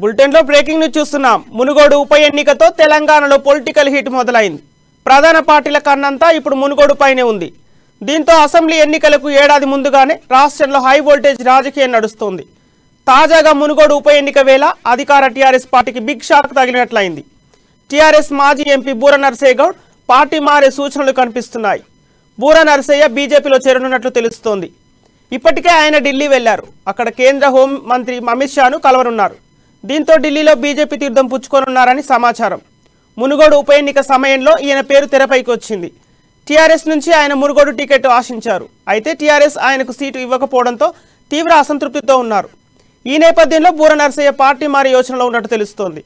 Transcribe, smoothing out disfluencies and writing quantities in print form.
బులెటిన్లో breaking news చూస్తున్నాం. మునుగోడు ఉప ఎన్నికతో తెలంగాణలో పొలిటికల్ హీట్ మొదలైంది. ప్రధాన పార్టీల కన్నంతా ఇప్పుడు మునుగోడు పైనే ఉంది. దీంతో అసెంబ్లీ ఎన్నికలకు ఏడాది ముందుగానే రాష్ట్రంలో హై వోల్టేజ్ రాజకీయం నడుస్తోంది. తాజాగా మునుగోడు ఉప ఎన్నిక వేళ అధికార టీఆర్ఎస్ పార్టీకి బిగ్ షాక్ తగిలినట్లయింది. టీఆర్ఎస్ మాజీ ఎంపీ బూర నర్సయ్య గౌడ్ పార్టీ మారే సూచనలు కనిపిస్తున్నాయి. బూర నర్సయ్య బీజేపీలో చేరనున్నట్లు తెలుస్తోంది. ఇప్పటికే ఆయన ఢిల్లీ వెళ్లారు. అక్కడ కేంద్ర హోం మంత్రి అమిత్ షాను కలవనున్నారు. దీంతో ఢిల్లీలో బీజేపీ తీర్థం పుచ్చుకోనున్నారని సమాచారం. మునుగోడు ఉప ఎన్నిక సమయంలో ఈయన పేరు తెరపైకి వచ్చింది. టీఆర్ఎస్ నుంచి ఆయన మునుగోడు టికెట్ ఆశించారు. అయితే టీఆర్ఎస్ ఆయనకు సీటు ఇవ్వకపోవడంతో తీవ్ర అసంతృప్తితో ఉన్నారు. ఈ నేపథ్యంలో బూర నర్సయ్య పార్టీ మారే యోచనలో ఉన్నట్టు తెలుస్తోంది.